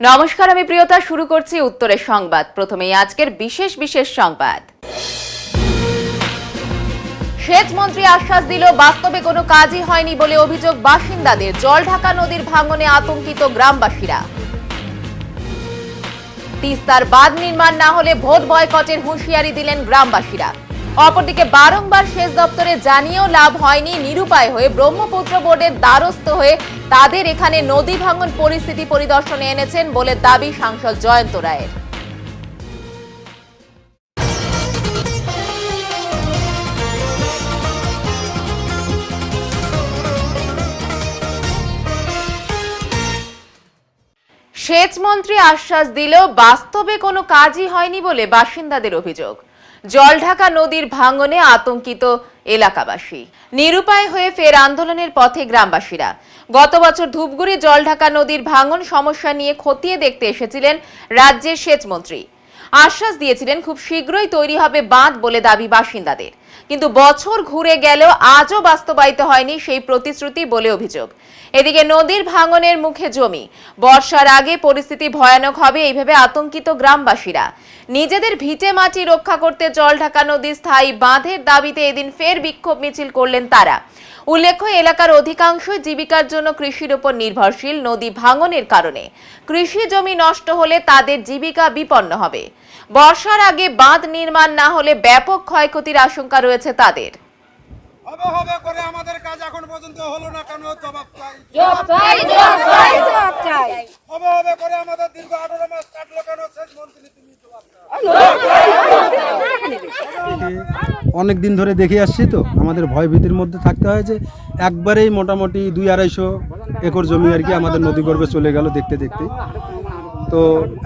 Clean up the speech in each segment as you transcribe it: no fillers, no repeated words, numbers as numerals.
নমস্কার, আমি প্রিয়তা। শুরু করছি উত্তরের সংবাদ। প্রথমেই আজকের বিশেষ সংবাদ। সেচ মন্ত্রী আশ্বাস দিল, বাস্তবে কোনো কাজই হয়নি বলে অভিযোগ বাসিন্দাদের। জলঢাকা নদীর ভাঙনে আতঙ্কিত গ্রামবাসীরা। তিস্তার বাঁধ নির্মাণ না হলে ভোট বয়কটের হুঁশিয়ারি দিলেন গ্রামবাসীরা। অপরদিকে বারংবার সেচ দপ্তরে জানিয়েও লাভ হয়নি। নিরুপায় হয়ে ব্রহ্মপুত্র বোর্ডের দ্বারস্থ হয়ে তাদের এখানে নদী ভাঙন পরিস্থিতি পরিদর্শনে এনেছেন বলে দাবি সাংসদ জয়ন্ত রায়ের। সেচ মন্ত্রী আশ্বাস দিলেও বাস্তবে কোনো কাজই হয়নি বলে বাসিন্দাদের অভিযোগ। জলঢাকা নদীর ভাঙনে আতঙ্কিত এলাকাবাসী। নিরুপায় হয়ে ফের আন্দোলনের পথে গ্রামবাসীরা। গত বছর ধূপগুড়ি জলঢাকা নদীর ভাঙন সমস্যা নিয়ে খতিয়ে দেখতে এসেছিলেন রাজ্যের সেচ মন্ত্রী। আশ্বাস দিয়েছিলেন খুব শীঘ্রই তৈরি হবে বাঁধ বলে দাবি বাসিন্দাদের। কিন্তু বছর ঘুরে গেলেও আজও বাস্তবায়িত হয়নি সেই প্রতিশ্রুতি বলে অভিযোগ। এদিকে নদীর ভাঙনের মুখে জমি। বর্ষার আগে পরিস্থিতি ভয়ানক হবে এই ভেবে আতঙ্কিত গ্রামবাসীরা। নিজেদের ভিটে মাটি রক্ষা করতে জলঢাকা নদীর স্থায়ী বাঁধের দাবিতে এদিন ফের বিক্ষোভ মিছিল করলেন তারা। উল্লেখ্য, এলাকার অধিকাংশই জীবিকার জন্য কৃষির উপর নির্ভরশীল। নদী ভাঙনের কারণে কৃষি জমি নষ্ট হলে তাদের জীবিকা বিপন্ন হবে। বর্ষার আগে বাঁধ নির্মাণ না হলে ব্যাপক ক্ষয়ক্ষতির আশঙ্কা রয়েছে তাদের। হবে করে আমাদের কাজ এখন পর্যন্ত হলো না কেন? জবাব চাই। হবে করে আমাদের দীর্ঘ 18 মাস কাটলো কেন? শেষ মন্ত্রী তুমি জবাব দাও। অনেক দিন ধরে দেখে আসছি তো, আমাদের ভয় ভীতির মধ্যে থাকতে হয় যে একবারেই মোটামুটি 200-250 একর জমি আর কি আমাদের নদীগর্ভে চলে গেল দেখতে দেখতে। তো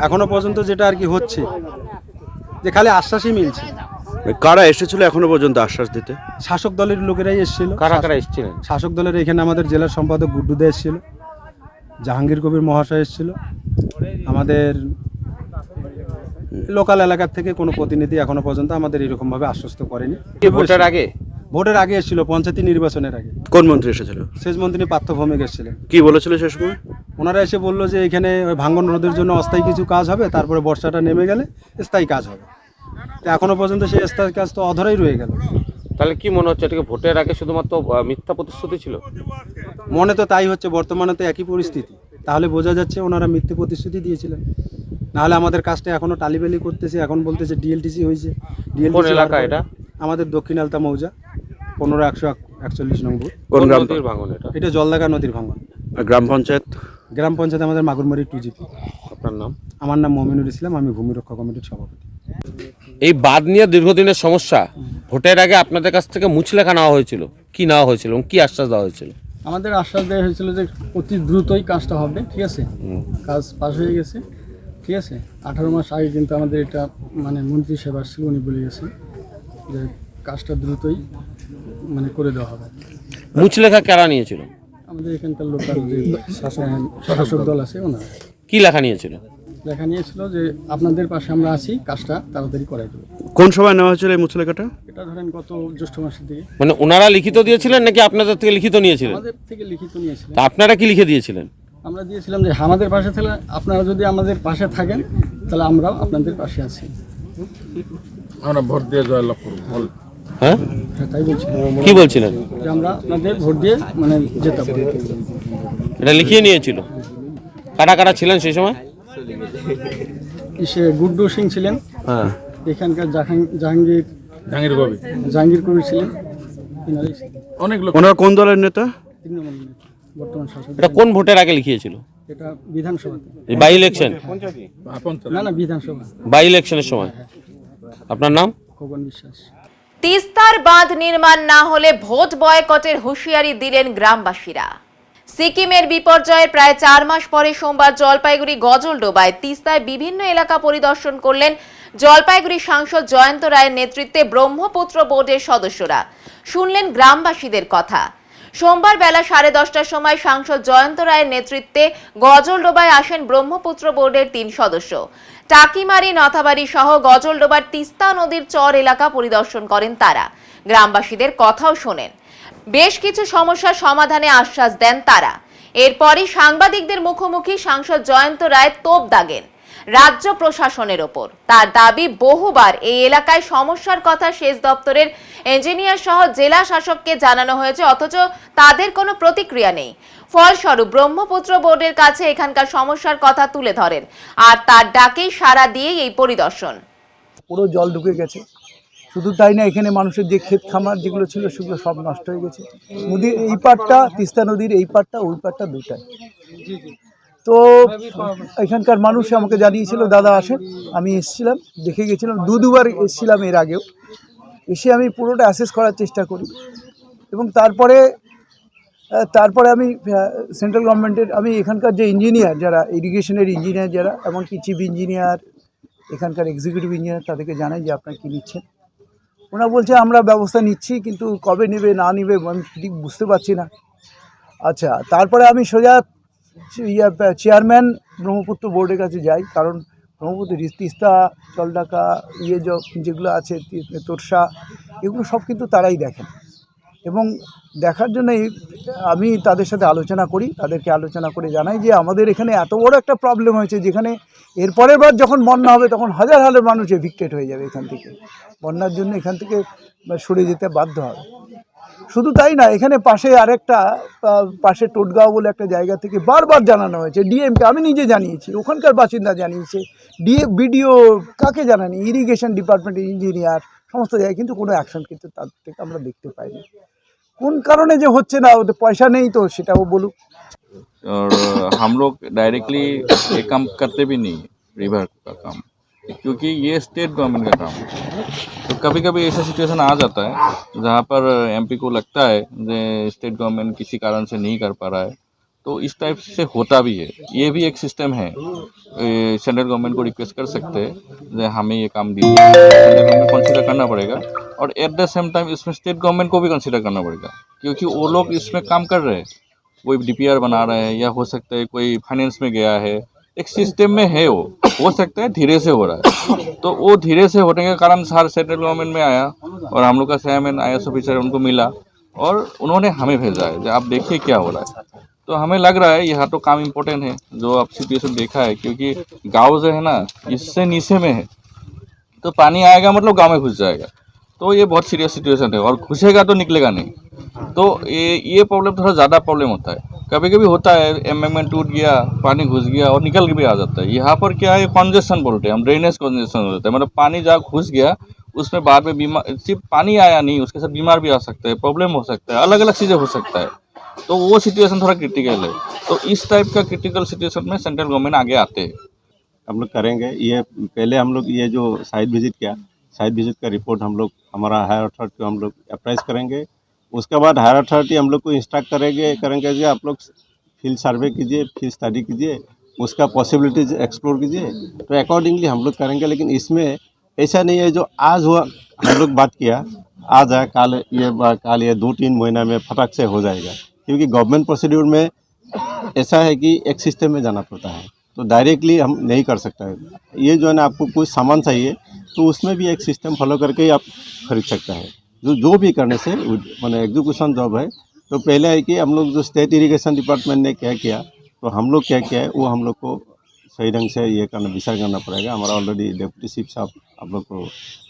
এখনো পর্যন্ত যেটা আর কি হচ্ছে যে খালি আশ্বাসই মিলছে। কারা এসেছিল এখনো পর্যন্ত আশ্বাস দিতে? শাসক দলের লোকেরাই এসেছিল। কারা এসেছিলেন? শাসক দলের এখানে আমাদের জেলার সম্পাদক গুড্ডু দে এসেছিল, জাহাঙ্গীর কবির মহাশয় এসেছিল। আমাদের লোকাল এলাকার থেকে কোনো প্রতিনিধি এখনো পর্যন্ত আমাদের এরকম ভাবে আশ্বস্ত করেনি। ভোটের আগে এসেছিল, পঞ্চায়েত নির্বাচনের আগে। কোন মন্ত্রী এসেছিল? সেচ মন্ত্রী পার্থ ভৌমিক এসেছিলেন। কি বলেছিল সে সময়? ওনারা এসে বললো যে এখানে ওই ভাঙন রোধের জন্য অস্থায়ী কিছু কাজ হবে, তারপরে বর্ষাটা নেমে গেলে স্থায়ী কাজ হবে। তো এখনো পর্যন্ত সেই স্থায়ী কাজ তো অধরাই রয়ে গেল। তাহলে কি মনে হচ্ছে এটাকে ভোটের আগে শুধুমাত্র মিথ্যা প্রতিশ্রুতি ছিল? মনে তো তাই হচ্ছে, বর্তমানে তো একই পরিস্থিতি। তাহলে বোঝা যাচ্ছে ওনারা মিথ্যে প্রতিশ্রুতি দিয়েছিলেন। নাহলে আমাদের কাজটা এখনো টালিবালি করতেছে। এখন বলতেছে ডিএলটিসি হয়েছে। কোন এলাকা এটা? আমাদের দক্ষিণ আলতা মৌজা 15-141 নম্বর। কোন গ্রাম ভাঙন এটা? এটা জলঢাকা নদীর ভাঙন। গ্রাম পঞ্চায়েত? গ্রাম পঞ্চায়েত আমাদের মাগুরমারি 2GP। আপনার নাম? আমার নাম মমিনুর ইসলাম, আমি ভূমি রক্ষা কমিটির সভাপতি। এই বাঁধ নিয়ে দীর্ঘদিনের সমস্যা, ভোটের আগে আপনাদের কাছ থেকে মুচলেখা নেওয়া হয়েছিল। কি নেওয়া হয়েছিল এবং কি আশ্বাস দেওয়া হয়েছিল? আমাদের আশ্বাস দেওয়া হয়েছিল যে অতি দ্রুতই কাজটা হবে, ঠিক আছে। কাজ পাস হয়ে গেছে, ঠিক আছে। 18 মাস আগে কিন্তু আমাদের এটা মানে মন্ত্রী সেবা ছিল, উনি বলে গেছেন যে কাজটা দ্রুতই মানে করে দেওয়া হবে। মুচলেখা কারা নিয়েছিল? আমাদের এখানকার লোকাল যে শাসক দল আছে ওনারা। কি লেখা নিয়েছিল? লেখা নিয়েছিল যে আপনাদের পাশে আমরা আছি, কাজটা তাড়াতাড়ি করাই দেবো। কোন সময় নেওয়া হয়েছিল এই মুচলেখাটা? এটা ধরেন গত জ্যৈষ্ঠ মাসের দিকে। মানে ওনারা লিখিত দিয়েছিলেন নাকি আপনাদের থেকে লিখিত নিয়েছিলেন? আমাদের থেকে লিখিত নিয়েছিলেন। তা আপনারা কি লিখে দিয়েছিলেন? আমরা দিয়েছিলাম যে আমাদের পাশে থাকলে, আপনারা যদি আমাদের পাশে থাকেন তাহলে আমরাও আপনাদের পাশে আছি। আমরা ভোট দিয়ে জয়লাভ করব। হ্যাঁ, তাই বলছি। কি বলছিলেন? যে আমরা আপনাদের ভোট দিয়ে মানে যেতাম। এটা লিখিয়ে নিয়েছিল। কারা কারা ছিলেন সেই সময়? সে গুড্ডু সিং ছিলেন, হ্যাঁ। এখানকার জাহাঙ্গীর কবির ছিলেন। অনেক লোক। ওনারা কোন দলের নেতা? তৃণমূল বর্তমান শাসক। এটা কোন ভোটের আগে লিখিয়েছিল? এটা বিধানসভাতে। এই বাই ইলেকশন? না বিধানসভা। বাই ইলেকশনের সময়। আপনার নাম? খগন বিশ্বাস। তিস্তার বাঁধ নির্মাণ না হলে ভোট বয়কটের হুঁশিয়ারি দিলেন গ্রামবাসীরা। সিকিমের বিপর্যয়ের প্রায় 4 মাস পরে সোমবার জলপাইগুড়ি গজলডোবায় তিস্তায় বিভিন্ন এলাকা পরিদর্শন করলেন জলপাইগুড়ি সাংসদ জয়ন্ত রায়ের নেতৃত্বে ব্রহ্মপুত্র বোর্ডের সদস্যরা। শুনলেন গ্রামবাসীদের কথা। সোমবার বেলা 10:30টার সময় সাংসদ জয়ন্ত রায়ের নেতৃত্বে গজলডোবায় আসেন ব্রহ্মপুত্র বোর্ডের 3 সদস্য। টাকিমারি, নথাবাড়ি সহ গজলডোবার তিস্তা নদীর চর এলাকা পরিদর্শন করেন তারা। গ্রামবাসীদের কথাও শোনেন। বেশ কিছু সমস্যার সমাধানে আশ্বাস দেন তারা। এরপরই সাংবাদিকদের মুখোমুখি সাংসদ জয়ন্ত রায় তোপ দাগেন রাজ্য প্রশাসনের ওপর। তার দাবি, বহুবার এই এলাকায় সমস্যার কথা সেচ দপ্তরের ইঞ্জিনিয়ার সহ জেলা শাসককে জানানো হয়েছে, অথচ তাদের কোনো প্রতিক্রিয়া নেই। ফলস্বরূপ ব্রহ্মপুত্র বোর্ডের কাছে এখানকার সমস্যার কথা তুলে ধরেন, আর তার ডাকেই সাড়া দিয়েই এই পরিদর্শন। পুরো জল ঢুকে গেছে। শুধু তাই না, এখানে মানুষের যে ক্ষেত খামার যেগুলো ছিল সেগুলো সব নষ্ট হয়ে গেছে। নদীর এই পাড়টা, তিস্তা নদীর এই পাড়টা, ওই পাড়টা দুটাই। তো এখানকার মানুষ আমাকে জানিয়েছিল, দাদা আসেন। আমি এসেছিলাম, দেখে গেছিলাম, দুবার এসেছিলাম এর আগেও। এসে আমি পুরোটা অ্যাসেস করার চেষ্টা করি এবং তারপরে আমি সেন্ট্রাল গভর্নমেন্টের, আমি এখানকার যে ইঞ্জিনিয়ার যারা, ইরিগেশনের ইঞ্জিনিয়ার যারা, এমনকি চিফ ইঞ্জিনিয়ার, এখানকার এক্সিকিউটিভ ইঞ্জিনিয়ার, তাদেরকে জানাই যে আপনারা কী নিচ্ছেন। ওরা বলছে আমরা ব্যবস্থা নিচ্ছি, কিন্তু কবে নেবে না নেবে আমি ঠিক বুঝতে পারছি না। আচ্ছা, তারপরে আমি সোজা চেয়ারম্যান ব্রহ্মপুত্র বোর্ডের কাছে যাই, কারণ ব্রহ্মপুত্র তিস্তা, জলঢাকা, যেগুলো আছে, তোরসা, এগুলো সব কিন্তু তারাই দেখেন। এবং দেখার জন্যই আমি তাদের সাথে আলোচনা করি, তাদেরকে আলোচনা করে জানাই যে আমাদের এখানে এত বড় একটা প্রবলেম হয়েছে, যেখানে এরপরের বার যখন বন্যা হবে তখন হাজার হাজার মানুষ এভিক্টেড হয়ে যাবে এখান থেকে, বন্যার জন্য এখান থেকে সরে যেতে বাধ্য হবে। শুধু তাই না, এখানে পাশে আরেকটা, পাশে টোটগাঁও বলে একটা জায়গা থেকে বারবার জানানো হয়েছে, ডিএমকে আমি নিজে জানিয়েছি, ওখানকার বাসিন্দা জানিয়েছে, বিডিও কাকে জানানি, ইরিগেশন ডিপার্টমেন্টের ইঞ্জিনিয়ার, সমস্ত জায়গায়, কিন্তু কোনো অ্যাকশন কিন্তু তার থেকে আমরা দেখতে পাইনি। কোন কারণে যে হচ্ছে না, ওদের পয়সা নেই তো সেটাও বলুক। और हम लोग डायरेक्टली ये काम करते भी नहीं रिवर का काम, क्योंकि ये स्टेट गवर्नमेंट का काम है। तो कभी कभी ऐसा सिचुएशन आ जाता है जहाँ पर एमपी को लगता है कि स्टेट गवर्नमेंट किसी कारण से नहीं कर पा रहा है, तो इस टाइप से होता भी है। ये भी एक सिस्टम है, सेंट्रल गवर्नमेंट को रिक्वेस्ट कर सकते हैं कि हमें ये काम दीजिए, सेंट्रल गवर्नमेंट कंसिडर करना पड़ेगा, और एट द सेम टाइम इसमें स्टेट गवर्नमेंट को भी कंसिडर करना पड़ेगा, क्योंकि वो लोग इसमें काम कर रहे हैं, कोई डीपीआर बना रहे हैं, या हो सकता है कोई फाइनेंस में गया है, एक सिस्टम में है, वो हो सकता है धीरे से हो रहा है। तो वो धीरे से होने के कारण सार सेंट्रल गवर्नमेंट में आया, और हम लोग का चेयरमैन IAS ऑफिसर उनको मिला, और उन्होंने हमें भेजा है कि आप देखिए क्या हो रहा है। तो हमें लग रहा है यहाँ तो काम इम्पोर्टेंट है, जो आप सिचुएशन देखा है, क्योंकि गाँव जो है ना इससे नीचे में है, तो पानी आएगा मतलब गाँव में घुस जाएगा, तो ये बहुत सीरियस सिचुएशन है, और घुसेगा तो निकलेगा नहीं। तो ये प्रॉब्लम थोड़ा ज़्यादा प्रॉब्लम होता है। कभी कभी होता है एम्बैंकमेंट टूट गया, पानी घुस गया और निकल के भी आ जाता है। यहाँ पर क्या है, कॉन्जेशन बोलते हैं हम, ड्रेनेज कॉन्जेशन होता है, मतलब पानी जहाँ घुस गया उसमें बाद में बीमार, सिर्फ पानी आया नहीं, उसके साथ बीमार भी आ सकते हैं, प्रॉब्लम हो सकता है, अलग अलग चीज़ें हो सकता है। तो वो सिचुएशन थोड़ा क्रिटिकल है। तो इस टाइप का क्रिटिकल सिचुएशन में सेंट्रल गवर्नमेंट आगे आते हैं। हम लोग करेंगे ये। पहले हम लोग ये जो साइट विजिट किया, साइट विजिट का रिपोर्ट हम लोग हमारा हायर अथॉरिटी को हम लोग अप्राइज करेंगे। उसके बाद हायर अथॉरिटी हम लोग को इंस्ट्रक्ट करेंगे कि आप लोग फील्ड सर्वे कीजिए, फील्ड स्टडी कीजिए, उसका पॉसिबिलिटीज एक्सप्लोर कीजिए, तो अकॉर्डिंगली हम लोग करेंगे। लेकिन इसमें ऐसा नहीं है जो आज हुआ हम लोग बात किया, आज है काल ये 2-3 महीना में फटाक से हो जाएगा, क्योंकि गवर्नमेंट प्रोसीड्यूर में ऐसा है कि एक सिस्टम में जाना पड़ता है, तो डायरेक्टली हम नहीं कर सकता है। ये जो है ना, आपको कोई सामान चाहिए तो उसमें भी एक सिस्टम फॉलो करके ही आप खरीद सकता है। जो भी करने से मैंने एग्जीक्यूशन जॉब है, तो पहले है कि हम लोग जो स्टेट इरिगेशन डिपार्टमेंट ने क्या किया, तो हम लोग क्या किया है वो हम लोग को सही ढंग से ये करना, विचार करना पड़ेगा। हमारा ऑलरेडी डिप्टी चीफ साहब आप लोग को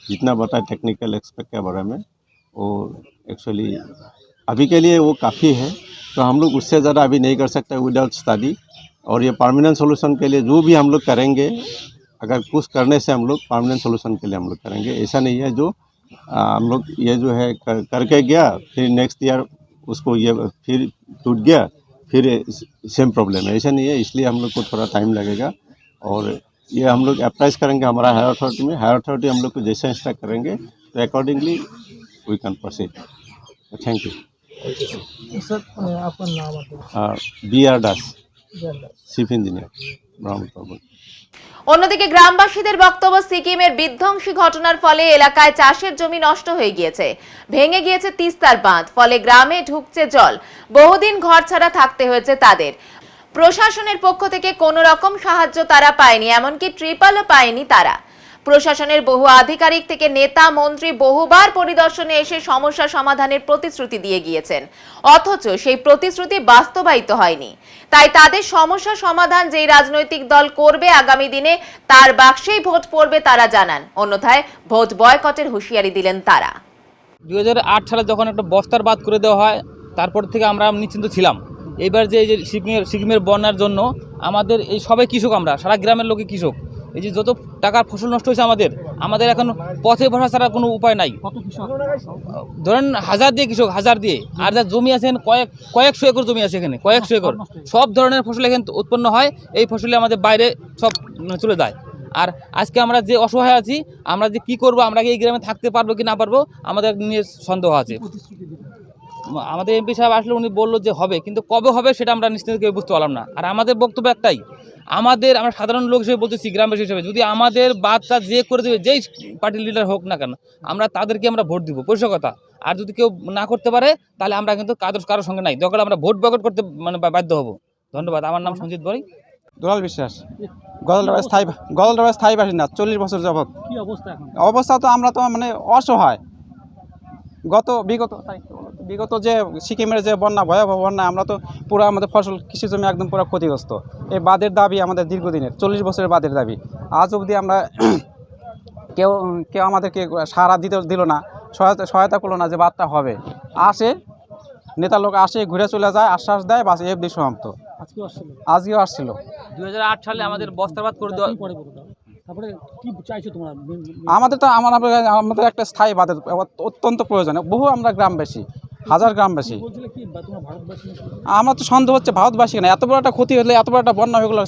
जितना बताए टेक्निकल एक्सपेक्ट के बारे में, वो एक्चुअली अभी के लिए वो काफ़ी है, तो हम लोग उससे ज़्यादा अभी नहीं कर सकते विदाउट स्टडी। और ये परमानेंट सोल्यूशन के लिए जो भी हम लोग करेंगे, अगर कुछ करने से हम लोग परमानेंट सोल्यूशन के लिए हम लोग करेंगे। ऐसा नहीं है जो हम लोग ये जो है करके गया, फिर नेक्स्ट ईयर उसको ये फिर टूट गया, फिर सेम प्रॉब्लम है, ऐसा नहीं है। इसलिए हम लोग को थोड़ा टाइम लगेगा, और ये हम लोग अप्राइज करेंगे हमारा हायर अथॉरिटी में। हायर अथॉरिटी हम लोग को जैसे इंस्ट्रक्ट करेंगे, तो accordingly we can proceed. Thank you sir. आपका नाम? BR Das, chief engineer, Brahmaputra. অন্যদিকে গ্রামবাসীদের বক্তব্য, সিকিমের বিধ্বংসী ঘটনার ফলে এলাকায় চাষের জমি নষ্ট হয়ে গিয়েছে, ভেঙে গিয়েছে তিস্তার বাঁধ, ফলে গ্রামে ঢুকছে জল, বহুদিন ঘর ছাড়া থাকতে হয়েছে তাদের। প্রশাসনের পক্ষ থেকে কোনো রকম সাহায্য তারা পায়নি, এমনকি ট্রিপলও পায়নি তারা। প্রশাসনের বহু আধিকারিক থেকে নেতা মন্ত্রী বহুবার পরিদর্শনে এসে সমস্যা সমাধানের প্রতিশ্রুতি দিয়ে গিয়েছেন, অথচ সেই প্রতিশ্রুতি বাস্তবায়িত হয়নি। তাই তাদের সমস্যা সমাধান যেই রাজনৈতিক দল করবে আগামী দিনে তার বাক্সেই ভোট পড়বে তারা জানান, অন্যথায় ভোট বয়কটের হুঁশিয়ারি দিলেন তারা। 2008 সালে যখন একটা বস্তার বাদ করে দেওয়া হয়, তারপর থেকে আমরা নিশ্চিন্ত ছিলাম। এবার যে এই যে সিকিমের বন্যার জন্য আমাদের এই সবাই কৃষক, আমরা সারা গ্রামের লোকে কৃষক। এই যে যত টাকার ফসল নষ্ট হয়েছে আমাদের এখন পথে বসা ছাড়া কোনো উপায় নাই। ধরেন 1000 দিয়ে কৃষক, 1000 দিয়ে, আর যা জমি আছে কয়েকশো একর জমি আছে এখানে, কয়েকশো একর, সব ধরনের ফসল এখানে উৎপন্ন হয়। এই ফসলে আমাদের বাইরে সব চলে যায়। আর আজকে আমরা যে অসহায় আছি, আমরা যে কি করব, আমরা কি এই গ্রামে থাকতে পারবো কি না পারবো, আমাদের নিয়ে সন্দেহ আছে। আমাদের এমপি সাহেব আসলে উনি বললো যে হবে, কিন্তু কবে হবে সেটা আমরা নিশ্চিত কেউ বুঝতে পারলাম না। আর আমাদের বক্তব্য একটাই, আমরা সাধারণ লোক হিসেবে বলতেছি, গ্রামবাসী হিসেবে, যদি আমাদের বাদটা যে করে দেবে, যেই পার্টির লিডার হোক না কেন, তাদেরকে আমরা ভোট দিব, পরিষ্কার কথা। আর যদি কেউ না করতে পারে তাহলে আমরা কিন্তু কারোর সঙ্গে নাই, দরকার আমরা ভোট বয়কট করতে বাধ্য হব। ধন্যবাদ। আমার নাম সঞ্জিত বড়ি। দুলাল বিশ্বাস, গদলডাবার স্থায়ী বাসিন্দা, 40 বছর যাবত। কি অবস্থা এখন? অবস্থা তো আমরা তো অসহায়। বিগত যে সিকিমের যে বন্যা, ভয়াবহ বন্যা, আমরা তো পুরো আমাদের ফসল কৃষি জমি একদম পুরো ক্ষতিগ্রস্ত। এই বাঁধের দাবি আমাদের দীর্ঘদিনের, 40 বছরের বাঁধের দাবি। আজ অবধি আমরা কেউ আমাদেরকে সাড়া দিল না, সহায়তা করলো না যে বাঁধটা হবে। আসে নেতা লোক, আসে ঘুরে চলে যায়, আশ্বাস দেয়, বাস এফডি সমাপ্ত। আজকেও আসছিল। 2008 সালে আমাদের বস্তাবাদ করে দেওয়া। তারপরে কি চাইছো তোমরা? আমাদের একটা স্থায়ী বাঁধের অত্যন্ত প্রয়োজন। বহু আমরা গ্রামবাসী, 1000 গ্রামবাসী। আমরা তো সন্দেহ হচ্ছে ভারতবাসী না, এত বড় একটা ক্ষতি হলে, এত বড় একটা বন্যা হয়ে গেলো।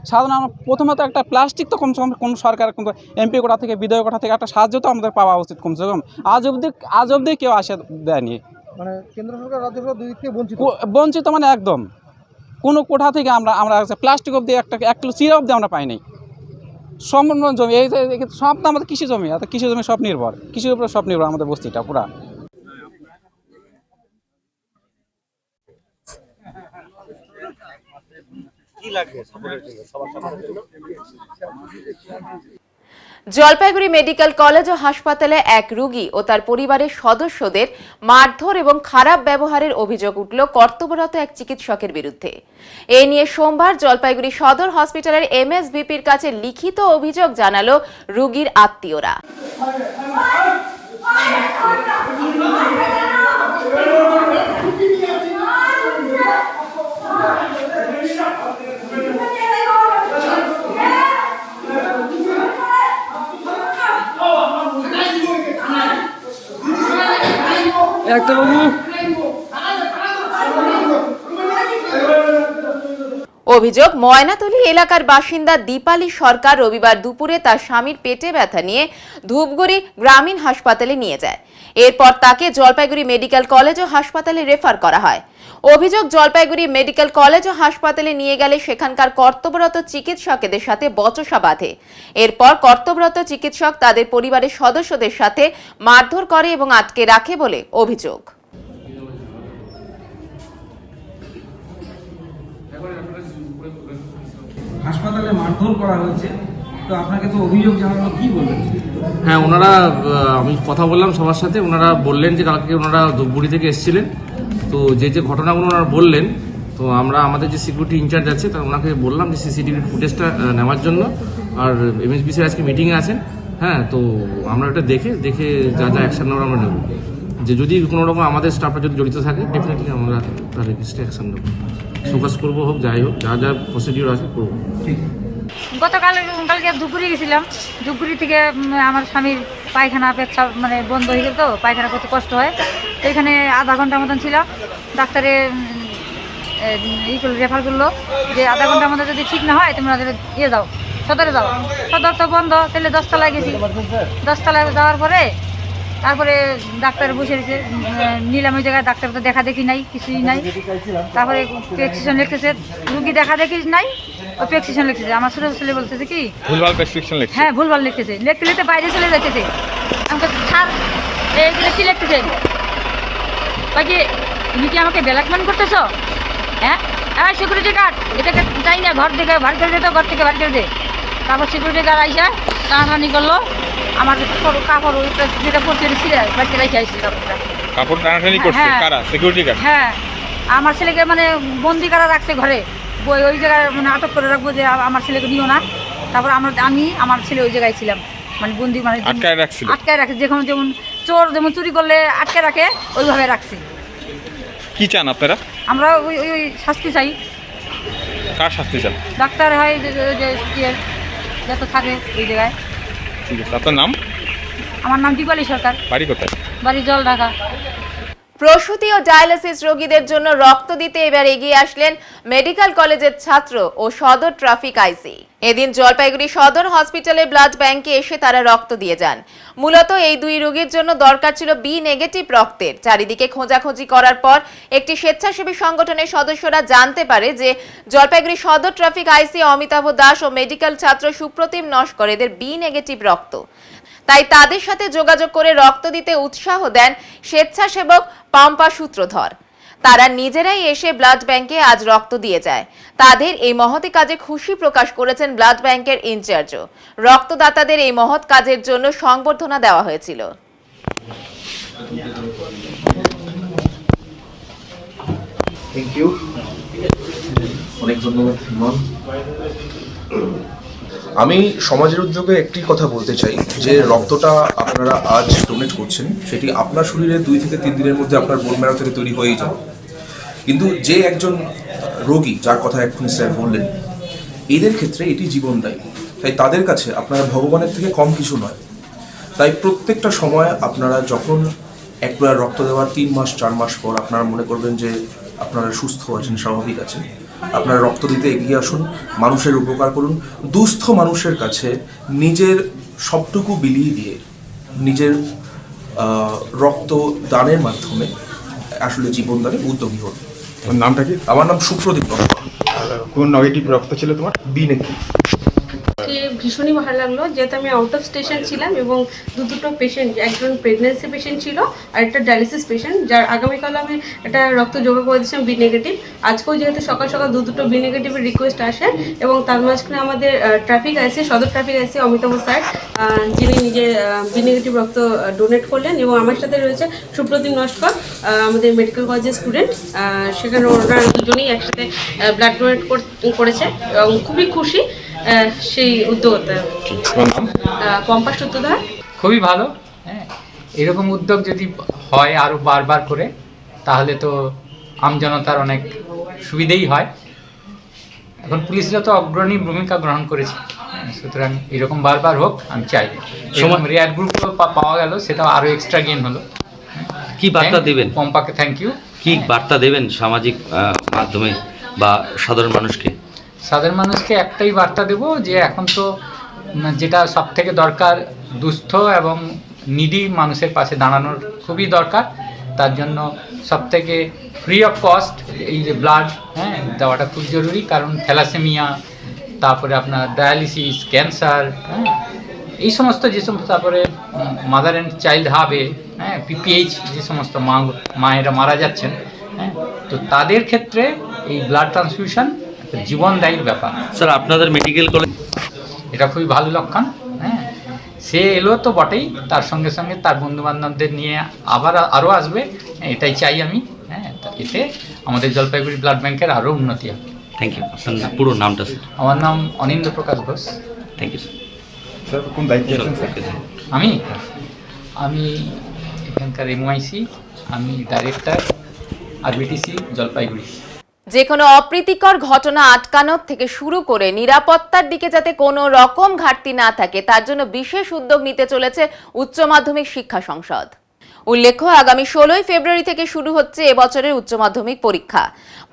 সাধারণ প্রথমত একটা প্লাস্টিক তো কমসে কম কোনো সরকার, কিন্তু এমপি কোটা থেকে, বিধায়ক কোটা থেকে একটা সাহায্য তো আমাদের পাওয়া উচিত কমসে কম। আজ অবধি কেউ আসে দেয়নি। মানে কেন্দ্র সরকার, রাজ্য সরকার দুই দিক থেকে বঞ্চিত, একদম কোনো কোঠা থেকে আমরা প্লাস্টিক অবধি, 1 কিলো চিরা অবধি আমরা পাইনি। সম্পূর্ণ জমি, এই সব তো আমাদের কৃষি জমি, কৃষি জমি সব নির্ভর, কৃষির উপরে সব নির্ভর আমাদের বস্তিটা পুরা। জলপাইগুড়ি মেডিকেল কলেজ ও হাসপাতালে এক রোগী ও তার পরিবারের সদস্যদের মারধর এবং খারাপ ব্যবহারের অভিযোগ উঠল কর্তব্যরত এক চিকিৎসকের বিরুদ্ধে। এ নিয়ে সোমবার জলপাইগুড়ি সদর হসপিটালের এমএসভিপির কাছে লিখিত অভিযোগ জানালো রোগীর আত্মীয়রা। অভিযোগ, ময়নাতলী এলাকার বাসিন্দা দীপালি সরকার রবিবার দুপুরে তার স্বামীর পেটে ব্যথা নিয়ে ধূপগুড়ি গ্রামীণ হাসপাতালে নিয়ে যায়। এরপর তাকে জলপাইগুড়ি মেডিকেল কলেজ ও হাসপাতালে রেফার করা হয়। অভিযোগ, জলপাইগুড়ি মেডিকেল কলেজ ও হাসপাতালে নিয়ে গেলে সেখানকার কর্তব্যরত চিকিৎসকের সাথে বচসা বাঁধে। এরপর কর্তব্যরত চিকিৎসক তাদের পরিবারের সদস্যদের সাথে মারধর করে এবং আটকে রাখে বলে অভিযোগ। হাসপাতালে মারধর করা হয়েছে, তো আপনাকে তো অভিযোগ জানানো, কি বলবেন? হ্যাঁ, ওনারা, আমি কথা বললাম সবার সাথে, ওনারা বললেন যে কালকে ওনারা ধূপগুড়ি থেকে এসেছিলেন। তো যে ঘটনাগুলো ওনারা বললেন, তো আমরা আমাদের যে সিকিউরিটি ইনচার্জ আছে তার ওনাকে বললাম যে সিসিটিভি ফুটেজটা নেওয়ার জন্য। আর এমএসবিসির আজকে মিটিংয়ে আছেন। হ্যাঁ, তো আমরা এটা দেখে যা অ্যাকশন নেওয়ার আমরা নেব। যে যদি কোনো রকম আমাদের স্টাফরা যদি জড়িত থাকে, ডেফিনেটলি আমরা তার এগেইনস্টে অ্যাকশন নেব। ফোকাস করবো, হোক যাই হোক, যা প্রসিডিওর আছে করবো। কালকে ধূপগুড়ি গেছিলাম। ধূপগুড়ি থেকে আমার স্বামীর পায়খানা পেচ্ছা বন্ধ হয়ে গেল, তো পায়খানা করতে কষ্ট হয়। তো এখানে আধা ঘন্টার মতন ছিলাম। ডাক্তারে রেফার করলো যে আধা ঘন্টার মধ্যে যদি ঠিক না হয় তোমরা যাও, সদরে যাও। সদর তো বন্ধ, তাহলে 10 তলায় গেছি। 10 তলায় যাওয়ার পরে তারপরে ডাক্তার বসে রয়েছে, নিলাম ওই জায়গায়। ডাক্তার তো দেখা দেখি নাই, কিছুই নাই। তারপরে প্রেসক্রিপশন লিখতেছে, রুগী দেখা দেখি নাই, ও প্রেসক্রিপশন লিখতেছে। আমার ছোটো ছেলে বলতেছে কি ভুলভাল প্রেসক্রিপশন লিখছে। হ্যাঁ, ভুলভাল লিখতেছে, লিখতে বাইরে চলে যাইতেছে। আমাকে স্যার এইগুলো কি লিখতেছে? বাকি তুমি কি আমাকে ব্ল্যাকমেল করতেছ? হ্যাঁ, সিকিউরিটি গার্ড এটাকে চাই না, ঘর থেকে বার করে দে, তো ঘর থেকে বার করে দে। তারপর সিকিউরিটি গার্ড আইসা টানাটানি করলো, আমার কাপড় যেটা পড়ছে ছিঁড়ে বাড়িতে রেখে আসছি কাপড়টা। কাপড় টানাটানি করছে কারা? Security guard? হ্যাঁ, আমার ছেলেকে মানে বন্দি করা রাখছে ঘরে, ওই জায়গায় মানে আটক করে রাখবো যে আমার ছেলেকে নিও না। তারপর আমি আমার ছেলে ওই জায়গায় ছিলাম, মানে বন্দি মানে আটকায় রাখছিল? আটকায় রাখছে, যেমন চোর যেমন চুরি করলে আটকে রাখে ওইভাবে রাখছে। কি চান আপনারা? আমরা ওই ওই ওই শাস্তি চাই। কার শাস্তি চান? ডাক্তার হয় যত থাকে ওই জায়গায়। ঠিক আছে, আপনার নাম? আমার নাম দীপালি সরকার। বাড়ি কোথায়? বাড়ি জলঢাকা। প্রসূতি ও ডায়ালিসিস রোগীদের জন্য রক্ত দিতে এবার এগিয়ে আসলেন মেডিকেল কলেজের ছাত্র ও সদর ট্রাফিক আইসি। এদিন জলপাইগুড়ি সদর হসপিটালের ব্লাড ব্যাংকে এসে তারা রক্ত দিয়ে যান। মূলত এই দুই রোগীর জন্য দরকার ছিল বি নেগেটিভ রক্তের। চারিদিকে খোঁজাখুঁজি করার পর একটি স্বেচ্ছাসেবী সংগঠনের সদস্যরা জানতে পারে যে জলপাইগুড়ি সদর ট্রাফিক আইসি অমিতাভ দাস ও মেডিকেল ছাত্র সুপ্রতিম নস্কর এদের বি নেগেটিভ রক্ত। তাই তাদের সাথে যোগাযোগ করে রক্ত দিতে উৎসাহ দেন স্বেচ্ছাসেবক পাম্পা সূত্রধর। তারা নিজেরাই এসে ব্লাড ব্যাংকে আজ রক্ত দিয়ে যায়। তাদের এই মহৎ কাজে খুশি প্রকাশ করেছেন ব্লাড ব্যাংকের ইনচার্জও। রক্তদাতাদের এই মহৎ কাজের জন্য সংবর্ধনা দেওয়া হয়েছিল। থ্যাংক ইউ, অনেক ধন্যবাদ। আমি সমাজের উদ্যোগে একটি কথা বলতে চাই যে রক্তটা আপনারা আজ ডোনেট করছেন সেটি আপনার শরীরে 2 থেকে 3 দিনের মধ্যে আপনার বোন ম্যারো থেকে তৈরি হয়েই যাবে, কিন্তু যে একজন রোগী যার কথা এক্ষুনি স্যার বললেন এদের ক্ষেত্রে এটি জীবনদায়ী। তাই তাদের কাছে আপনারা ভগবানের থেকে কম কিছু নয়। তাই প্রত্যেকটা সময় আপনারা যখন একবার রক্ত দেওয়ার 3 মাস 4 মাস পর আপনারা মনে করবেন যে আপনারা সুস্থ আছেন, স্বাভাবিক আছেন, আপনারা রক্ত দিতে এগিয়ে আসুন, মানুষের উপকার করুন। দুস্থ মানুষের কাছে নিজের সবটুকু বিলিয়ে দিয়ে নিজের রক্ত দানের মাধ্যমে আসলে জীবনদানে উদ্যোগী হন। নামটা কি? আমার নাম সুপ্রদীপ নস্কর। কোন নেগেটিভ রক্ত ছিল তোমার? B negative. ভীষণই ভালো লাগলো, যেহেতু আমি আউট অফ স্টেশন ছিলাম এবং দুটো পেশেন্ট, একজন প্রেগনেন্সি পেশেন্ট ছিল আর একটা ডায়ালিসিস পেশেন্ট, যার আগামীকাল আমি একটা রক্ত জোগাড় করে দিয়েছিলাম বি নেগেটিভ। আজকেও যেহেতু সকাল সকাল দুটো বি নেগেটিভের রিকোয়েস্ট আসে এবং তার মাঝখানে আমাদের ট্রাফিক আইসি, সদর ট্রাফিক আইসি অমিতাভ স্যার, যিনি নিজে বি নেগেটিভ রক্ত ডোনেট করলেন এবং আমার সাথে রয়েছে সুপ্রতিম নস্কর, আমাদের মেডিকেল কলেজের স্টুডেন্ট। সেখানে ওনারা দুজনেই একসাথে ব্লাড ডোনেট করেছে এবং খুবই খুশি সেই উদ্যোগতা। পম্পা সূত্রধর। খুবই ভালো। হ্যাঁ, এরকম উদ্যোগ যদি হয় আরও বারবার করে তাহলে তো আমজনতার অনেক সুবিধেই হয়। এখন পুলিশরা তো অগ্রণী ভূমিকা গ্রহণ করেছে, সুতরাং এরকম বারবার হোক আমি চাই। রেয়ার গ্রুপ পাওয়া গেল, সেটাও আরও এক্সট্রা গেইন হলো। কি বার্তা দেবেন পম্পাকে? Thank you. কি বার্তা দেবেন সামাজিক মাধ্যমে বা সাধারণ মানুষকে? সাধারণ মানুষকে একটাই বার্তা দেব যে এখন তো যেটা সব থেকে দরকার, দুস্থ এবং নিডি মানুষের পাশে দাঁড়ানোর খুবই দরকার। তার জন্য সব থেকে ফ্রি অফ কস্ট এই যে ব্লাড দেওয়াটা খুব জরুরি, কারণ থ্যালাসেমিয়া, তারপরে আপনার ডায়ালিসিস, ক্যান্সার, এই সমস্ত যে সমস্ত, তারপরে মাদার অ্যান্ড চাইল্ড হাবে, পিপিএইচ, যে সমস্ত মায়েরা মারা যাচ্ছেন, তো তাদের ক্ষেত্রে এই ব্লাড ট্রান্সফিউশন জীবনদায়ীর ব্যাপার। স্যার, আপনাদের মেডিকেল কলেজ এটা খুবই ভালো লক্ষণ। সে এলো তো বটেই, তার সঙ্গে সঙ্গে তার বন্ধুবান্ধবদের নিয়ে আবার আরও আসবে, এটাই চাই আমি। এতে আমাদের জলপাইগুড়ি ব্লাড ব্যাংকের আরও উন্নতি হবে। Thank you. আপনার পুরো নামটা স্যার? আমার নাম Anindra Prakash Ghosh. Thank you sir. Sir, কোন দায়িত্বে আছেন স্যার? আমি এখানকার এমওআইসি, আমি ডাইরেক্টর আরবিটিসি জলপাইগুড়ি। যে কোনো অপ্রীতিকর ঘটনা আটকানোর থেকে শুরু করে নিরাপত্তার দিকে যাতে কোনো রকম ঘাটতি না থাকে তার জন্য বিশেষ উদ্যোগ নিতে চলেছে উচ্চ মাধ্যমিক শিক্ষা সংসদ। উল্লেখ্য, আগামী 16 ফেব্রুয়ারি থেকে শুরু হচ্ছে এবছরের উচ্চ মাধ্যমিক পরীক্ষা।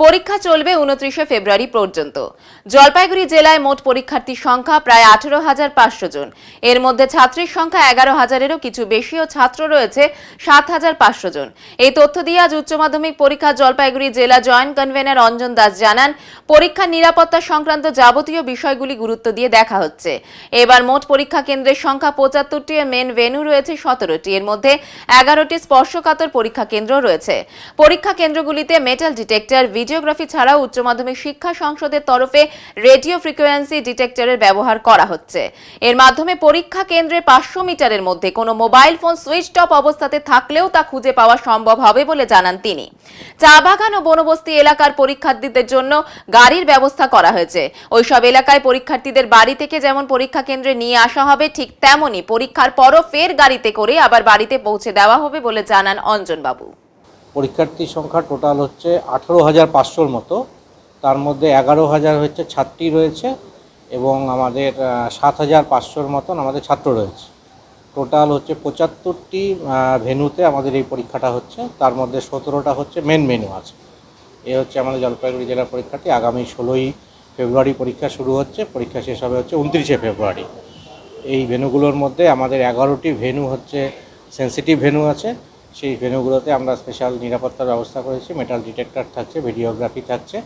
পরীক্ষা চলবে 29 ফেব্রুয়ারি পর্যন্ত। জলপাইগুড়ি জেলায় মোট পরীক্ষার্থীর সংখ্যা প্রায় 18,500 জন। এর মধ্যে ছাত্রীর সংখ্যা 11,000-এরও কিছু বেশি ও ছাত্র রয়েছে 7,500 জন। এই তথ্য দিয়ে আজ উচ্চ মাধ্যমিক পরীক্ষা জলপাইগুড়ি জেলা জয়েন্ট কনভেনর অঞ্জন দাস জানান, পরীক্ষার নিরাপত্তা সংক্রান্ত যাবতীয় বিষয়গুলি গুরুত্ব দিয়ে দেখা হচ্ছে। এবার মোট পরীক্ষা কেন্দ্রের সংখ্যা 75টি, মেন ভেন্যু রয়েছে 17টি। এর মধ্যে 11 11টি স্পর্শকাতর পরীক্ষা কেন্দ্র রয়েছে। পরীক্ষা কেন্দ্রগুলিতে মেটাল ডিটেক্টর, ভিডিওগ্রাফি ছাড়াও উচ্চ মাধ্যমিক শিক্ষা সংসদের তরফে রেডিও ফ্রিকোয়েন্সি ডিটেক্টরের ব্যবহার করা হচ্ছে। এর মাধ্যমে পরীক্ষা কেন্দ্রে 500 মিটারের মধ্যে কোনো মোবাইল ফোন সুইচ অফ অবস্থাতে থাকলেও তা খুঁজে পাওয়া সম্ভব হবে বলে জানান তিনি। চা বাগান ও বনবস্তি এলাকার পরীক্ষার্থীদের জন্য গাড়ির ব্যবস্থা করা হয়েছে। ওইসব এলাকায় পরীক্ষার্থীদের বাড়ি থেকে যেমন পরীক্ষা কেন্দ্রে নিয়ে আসা হবে, ঠিক তেমনি পরীক্ষার পরও ফের গাড়িতে করে আবার বাড়িতে পৌঁছে দেওয়া হবে বলে জানান অঞ্জনবাবু। পরীক্ষার্থীর সংখ্যা টোটাল হচ্ছে 18,500-র মতো। তার মধ্যে 11,000 হচ্ছে ছাত্রী রয়েছে এবং আমাদের 7,500-র মতন আমাদের ছাত্র রয়েছে। টোটাল হচ্ছে 75টি ভেন্যুতে আমাদের এই পরীক্ষাটা হচ্ছে। তার মধ্যে 17টা হচ্ছে মেন ভেন্যু আছে। এ হচ্ছে আমাদের জলপাইগুড়ি জেলার পরীক্ষাটি। আগামী 16ই ফেব্রুয়ারি পরীক্ষা শুরু হচ্ছে, পরীক্ষা শেষ হবে হচ্ছে 29শে ফেব্রুয়ারি। এই ভেন্যুগুলোর মধ্যে আমাদের 11টি ভেন্যু হচ্ছে সেন্সিটিভ ভেন্যু আছে। সেই ভেন্যুগুলোতে আমরা স্পেশাল নিরাপত্তার ব্যবস্থা করেছি। মেটাল ডিটেক্টর থাকছে, ভিডিওগ্রাফি থাকছে।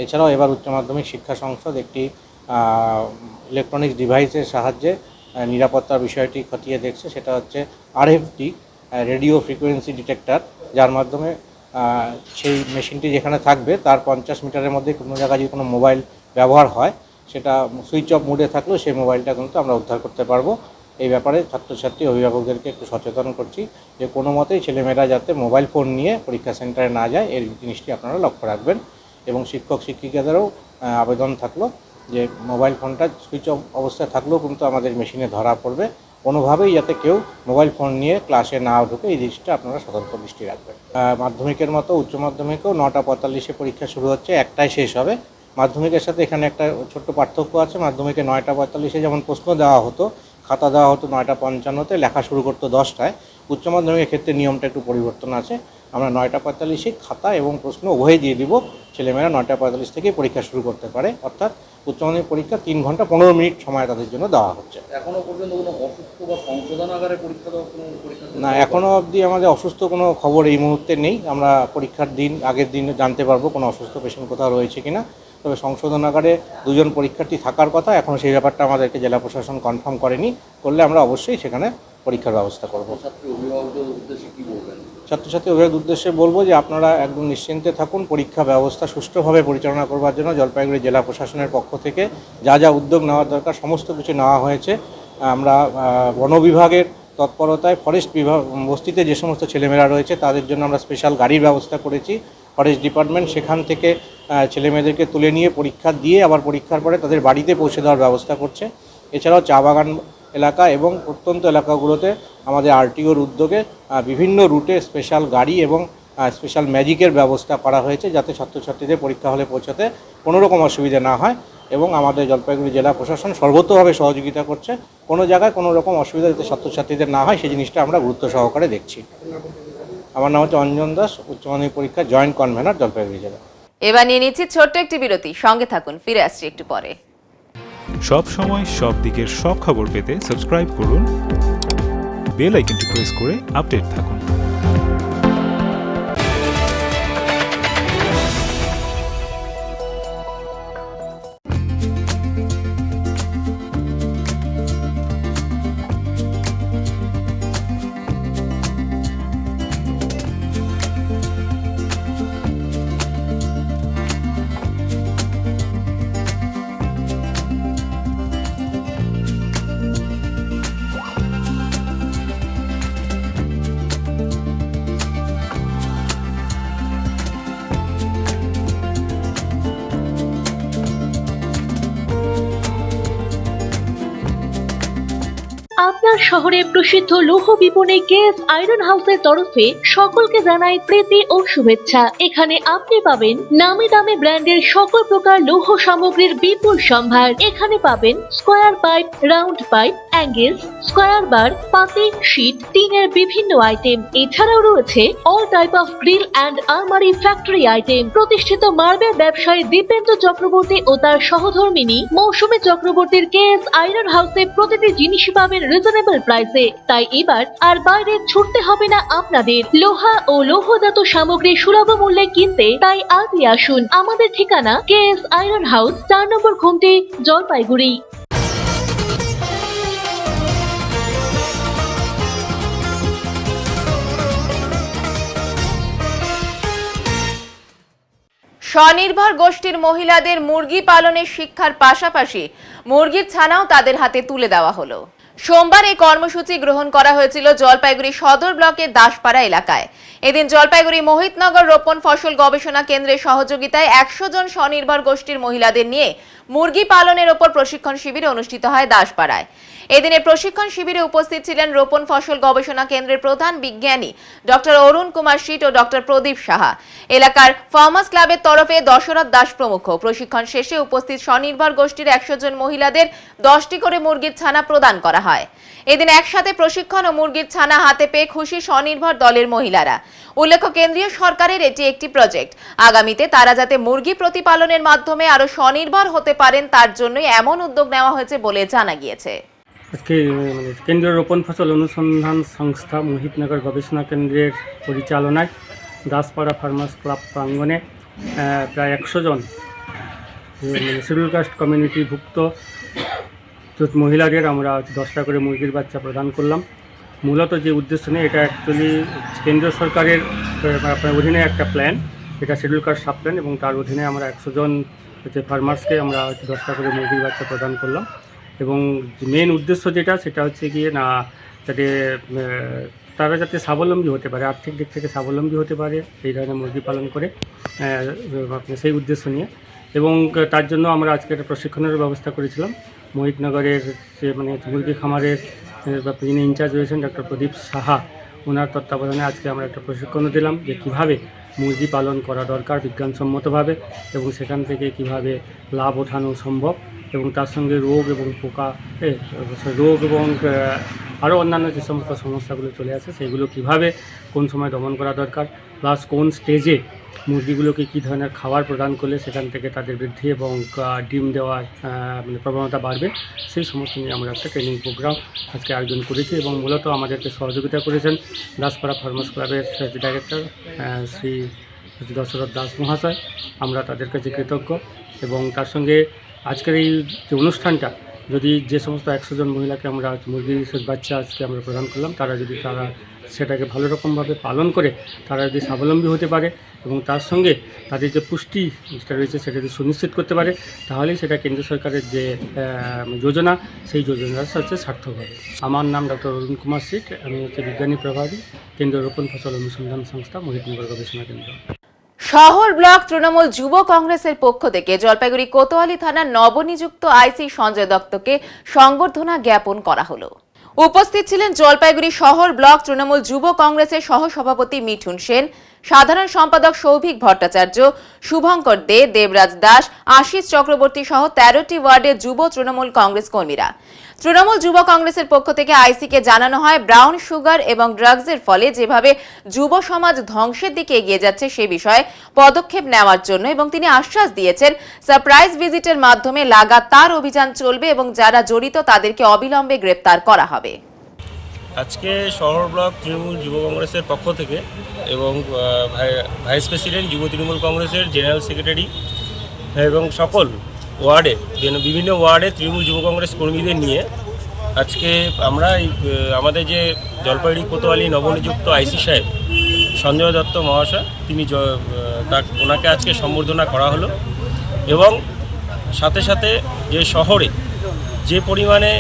এছাড়াও এবার উচ্চ মাধ্যমিক শিক্ষা সংসদ একটি ইলেকট্রনিক্স ডিভাইসের সাহায্যে নিরাপত্তার বিষয়টি খতিয়ে দেখছে। সেটা হচ্ছে RFD, রেডিও ফ্রিকোয়েন্সি ডিটেক্টর, যার মাধ্যমে সেই মেশিনটি যেখানে থাকবে তার 50 মিটারের মধ্যে কোনো জায়গায় যদি কোনো মোবাইল ব্যবহার হয়, সেটা সুইচ অফ মোডে থাকলেও সেই মোবাইলটা কিন্তু আমরা উদ্ধার করতে পারবো। এই ব্যাপারে ছাত্রছাত্রী অভিভাবকদেরকে একটু সচেতন করছি যে কোনো মতেই ছেলেমেয়েরা যাতে মোবাইল ফোন নিয়ে পরীক্ষা সেন্টারে না যায়, এই জিনিসটি আপনারা লক্ষ্য রাখবেন। এবং শিক্ষক শিক্ষিকাদেরও আবেদন থাকলো যে মোবাইল ফোনটা সুইচ অফ অবস্থায় থাকলেও কিন্তু আমাদের মেশিনে ধরা পড়বে। কোনোভাবেই যাতে কেউ মোবাইল ফোন নিয়ে ক্লাসে না ঢুকে, এই জিনিসটা আপনারা সতর্ক দৃষ্টি রাখবেন। মাধ্যমিকের মতো উচ্চ মাধ্যমিকেও 9টা 45-এ পরীক্ষা শুরু হচ্ছে, 1টায় শেষ হবে। মাধ্যমিকের সাথে এখানে একটা ছোট্ট পার্থক্য আছে। মাধ্যমিকে 9টা 45-এ যেমন প্রশ্ন দেওয়া হতো, খাতা দেওয়া হতো 9টা 55-তে, লেখা শুরু করতো 10টায়। উচ্চ মাধ্যমিকের ক্ষেত্রে নিয়মটা একটু পরিবর্তন আছে। আমরা 9টা 45-এ খাতা এবং প্রশ্ন উভয়ই দিয়ে দিব। ছেলেমেয়েরা 9টা 45 থেকেই পরীক্ষা শুরু করতে পারে। অর্থাৎ উচ্চ মাধ্যমিক পরীক্ষা 3 ঘন্টা 15 মিনিট সময় তাদের জন্য দেওয়া হচ্ছে। এখনো পর্যন্ত কোনো অসুস্থ বা সংশোধনাগারে পরীক্ষা দেওয়া কোনো পরীক্ষা না, এখনও অবধি আমাদের অসুস্থ কোনো খবর এই মুহূর্তে নেই। আমরা পরীক্ষার দিন আগের দিন জানতে পারবো কোনো অসুস্থ পেশেন্ট কোথাও রয়েছে কিনা। তবে সংশোধনাগারে 2 জন পরীক্ষার্থী থাকার কথা, এখনও সেই ব্যাপারটা আমাদেরকে জেলা প্রশাসন কনফার্ম করেনি। করলে আমরা অবশ্যই সেখানে পরীক্ষার ব্যবস্থা করব। ছাত্রী অভিভাবকদের উদ্দেশ্যে কী বলবেন? ছাত্রছাত্রী অভিভাবকদের উদ্দেশ্যে বলবো যে আপনারা একদম নিশ্চিন্তে থাকুন। পরীক্ষা ব্যবস্থা সুষ্ঠুভাবে পরিচালনা করবার জন্য জলপাইগুড়ি জেলা প্রশাসনের পক্ষ থেকে যা যা উদ্যোগ নেওয়ার দরকার সমস্ত কিছু নেওয়া হয়েছে। আমরা বন বিভাগের তৎপরতায় ফরেস্ট বিভাগ বস্তিতে যে সমস্ত ছেলেমেয়েরা রয়েছে তাদের জন্য আমরা স্পেশাল গাড়ির ব্যবস্থা করেছি। ফরেস্ট ডিপার্টমেন্ট সেখান থেকে ছেলেমেয়েদেরকে তুলে নিয়ে পরীক্ষা দিয়ে আবার পরীক্ষার পরে তাদের বাড়িতে পৌঁছে দেওয়ার ব্যবস্থা করছে। এছাড়াও চা বাগান এলাকা এবং প্রত্যন্ত এলাকাগুলোতে আমাদের RTOর উদ্যোগে বিভিন্ন রুটে স্পেশাল গাড়ি এবং স্পেশাল ম্যাজিকের ব্যবস্থা করা হয়েছে, যাতে ছাত্রছাত্রীদের পরীক্ষা হলে পৌঁছাতে কোনো রকম অসুবিধা না হয়। এবং আমাদের জলপাইগুড়ি জেলা প্রশাসন সর্বতোভাবে সহযোগিতা করছে। কোনো জায়গায় কোনো রকম অসুবিধা যাতে ছাত্রছাত্রীদের না হয় সেই জিনিসটা আমরা গুরুত্ব সহকারে দেখছি। আমার নাম হচ্ছে অঞ্জন দাস, উচ্চ মাধ্যমিক পরীক্ষা জয়েন্ট কনভেনার জলপাইগুড়ি জেলা। এবার নিয়ে নিচ্ছি ছোট্ট একটি বিরতি, সঙ্গে থাকুন, ফিরে আসছি একটু পরে। সব সময় সব দিকের সব খবর পেতে সাবস্ক্রাইব করুন, বেল আইকনটি প্রেস করে আপডেট থাকুন। আপনার শহরে প্রসিদ্ধ লৌহ বিপণী কেএস আয়রন হাউসের তরফে সকলকে জানাই প্রীতি ও শুভেচ্ছা। এখানে আপনি পাবেন নামি দামি ব্র্যান্ডের সকল প্রকার লৌহ সামগ্রীর বিপুল সম্ভার। এখানে পাবেন square pipe, round pipe, angles, square bar, পাতি, শীট, টিনের বিভিন্ন আইটেম। এছাড়াও রয়েছে all type of grill and আলমারি ফ্যাক্টরি আইটেম। প্রতিষ্ঠিত মার্বেল ব্যবসায়ী দীপেন্দ্র চক্রবর্তী ও তার সহধর্মিনী মৌসুমী চক্রবর্তীর কেএস আয়রন হাউসে প্রতিটি জিনিস পাবেন রিজনেবল প্রাইসে। তাই এবার আর বাইরে ছুটতে হবে না আপনাদের। লোহা ও লৌহজাত সামগ্রী সুলভ মূল্যে কিনতে তাই আজই আসুন। আমাদের ঠিকানা কেএস আয়রন হাউস, 4 নম্বর খুমটি, জলপাইগুড়ি। স্বনির্ভর গোষ্ঠীর মহিলাদের মুরগি পালনের শিক্ষার পাশাপাশি মুরগির ছানাও তাদের হাতে তুলে দেওয়া হলো। সোমবার এই কর্মসূচি গ্রহণ করা হয়েছিল জলপাইগুড়ি সদর ব্লকের দাসপাড়া এলাকায়। এদিন জলপাইগুড়ি মোহিতনগর রোপণ ফসল গবেষণা কেন্দ্রের সহযোগিতায় 100 জন স্বনির্ভর গোষ্ঠীর মহিলাদের নিয়ে মুরগি পালনের ওপর প্রশিক্ষণ শিবির অনুষ্ঠিত হয় দাসপাড়ায়। এদিনের প্রশিক্ষণ শিবিরে উপস্থিত ছিলেন রোপণ ফসল গবেষণা কেন্দ্রের প্রধান বিজ্ঞানী ডক্টর অরুণ কুমার শীট ও ডক্টর প্রদীপ সাহা, এলাকার ফার্মার্স ক্লাবের তরফে দশরথ দাস প্রমুখ। প্রশিক্ষণ শেষে উপস্থিত স্বনির্ভর গোষ্ঠীর 100 জন মহিলাদের 10টি করে মুরগির ছানা প্রদান করা হয়। এদিন একসাথে প্রশিক্ষণ ও মুরগির ছানা হাতে পেয়ে খুশি স্বনির্ভর দলের মহিলারা। উল্লেখ্য, কেন্দ্রীয় সরকারের এটি একটি প্রজেক্ট। আগামীতে তারা যাতে মুরগি প্রতিপালনের মাধ্যমে আরো স্বনির্ভর হতে পারেন তার জন্যই এমন উদ্যোগ নেওয়া হয়েছে বলে জানা গিয়েছে। আজকে কেন্দ্রীয় রোপণ ফসল অনুসন্ধান সংস্থা মোহিতনগর গবেষণা কেন্দ্রের পরিচালনায় দাসপাড়া ফার্মার্স ক্লাব প্রাঙ্গণে প্রায় 100 জন শিডিউল কাস্ট কমিউনিটিভুক্ত মহিলাদের আমরা 10টা করে মুরগির বাচ্চা প্রদান করলাম। মূলত যে উদ্দেশ্য নিয়ে এটা অ্যাকচুয়ালি কেন্দ্র সরকারের অধীনে একটা প্ল্যান, এটা শিডিউল কাস্ট সাব প্ল্যান, এবং তার অধীনে আমরা 100 জন ফার্মার্সকে আমরা 10টা করে মুরগির বাচ্চা প্রদান করলাম। এবং মেন উদ্দেশ্য সেটা হচ্ছে গিয়ে না যাতে তারা যাতে স্বাবলম্বী হতে পারে, আর্থিক দিক থেকে স্বাবলম্বী হতে পারে এই ধরনের মুরগি পালন করে, সেই উদ্দেশ্য নিয়ে। এবং তার জন্য আমরা আজকে একটা প্রশিক্ষণের ব্যবস্থা করেছিলাম। মোহিতনগরের যে মুরগি খামারের যিনি ইনচার্জ রয়েছেন ডক্টর প্রদীপ সাহা, ওনার তত্ত্বাবধানে আজকে আমরা একটা প্রশিক্ষণ দিলাম যে কীভাবে মুরগি পালন করা দরকার বিজ্ঞানসম্মতভাবে, এবং সেখান থেকে কিভাবে লাভ ওঠানো সম্ভব, এবং তার সঙ্গে রোগ এবং রোগ এবং আরও অন্যান্য যে সমস্ত সমস্যাগুলো চলে আসে সেগুলো কিভাবে কোন সময় দমন করা দরকার, প্লাস কোন স্টেজে মুরগিগুলোকে কী ধরনের খাবার প্রদান করলে সেখান থেকে তাদের বৃদ্ধি এবং ডিম দেওয়ার প্রবণতা বাড়বে, সেই সমস্ত নিয়ে আমরা একটা ট্রেনিং প্রোগ্রাম আজকে আয়োজন করেছি। এবং মূলত আমাদেরকে সহযোগিতা করেছেন দাসপাড়া ফার্মার্স ক্লাবের ডাইরেক্টর শ্রী দশরথ দাস মহাশয়। আমরা তাদের কাছে কৃতজ্ঞ। এবং তার সঙ্গে আজকের এই যে অনুষ্ঠানটা, যদি যে সমস্ত 100 জন মহিলাকে আমরা মুরগির বাচ্চা আজকে আমরা প্রদান করলাম, তারা সেটাকে ভালো রকমভাবে পালন করে তারা যদি স্বাবলম্বী হতে পারে এবং তার সঙ্গে তাদের যে পুষ্টি যেটা রয়েছে সেটা যদি সুনিশ্চিত করতে পারে, তাহলেই সেটা কেন্দ্র সরকারের যে যোজনা, সেই যোজনার সাথে সার্থক হবে। আমার নাম ডক্টর অরুণ কুমার শীট, আমি বিজ্ঞানী প্রভারী, কেন্দ্রীয় রোপণ ফসল অনুসন্ধান সংস্থা, মোহিতনগর গবেষণা কেন্দ্র। শহর ব্লক তৃণমূল যুব কংগ্রেসের পক্ষ থেকে জলপাইগুড়ি কোতোয়ালি থানার নবনিযুক্ত আইসি সঞ্জয় দত্তকে সংবর্ধনা জ্ঞাপন করা হলো। উপস্থিত ছিলেন জলপাইগুড়ি শহর ব্লক তৃণমূল যুব কংগ্রেসের সহসভাপতি মিঠুন সেন, সাধারণ সম্পাদক সৌভিক ভট্টাচার্য, শুভঙ্কর দে, দেবরাজ দাস, আশিস চক্রবর্তী সহ 13টি ওয়ার্ডের যুব তৃণমূল কংগ্রেস কর্মীরা। তৃণমূল যুব কংগ্রেসের পক্ষ থেকে আইসিকে জানানো হয় ব্রাউন সুগার এবং ড্রাগসের ফলে যেভাবে যুব সমাজ ধ্বংসের দিকে এগিয়ে যাচ্ছে সে বিষয়ে পদক্ষেপ নেওয়ার জন্য, এবং তিনি আশ্বাস দিয়েছেন সারপ্রাইজ ভিজিটের মাধ্যমে লাগাতার অভিযান চলবে এবং যারা জড়িত তাদেরকে অবিলম্বে গ্রেপ্তার করা হবে। আজকে শহর ব্লক তৃণমূল যুব কংগ্রেসের পক্ষ থেকে এবং ভাইস প্রেসিডেন্ট যুব তৃণমূল কংগ্রেসের জেনারেল সেক্রেটারি এবং সকল ওয়ার্ডে বিভিন্ন ওয়ার্ডে তৃণমূল যুব কংগ্রেস কর্মীদের নিয়ে আজকে আমরা আমাদের যে জলপাইগুড়ি কোতোয়ালি নবনিযুক্ত আইসি সাহেব সঞ্জয় দত্ত মহাশয়, তিনি ওনাকে আজকে সম্বর্ধনা করা হলো। এবং সাথে সাথে যে শহরে যে পরিমাণে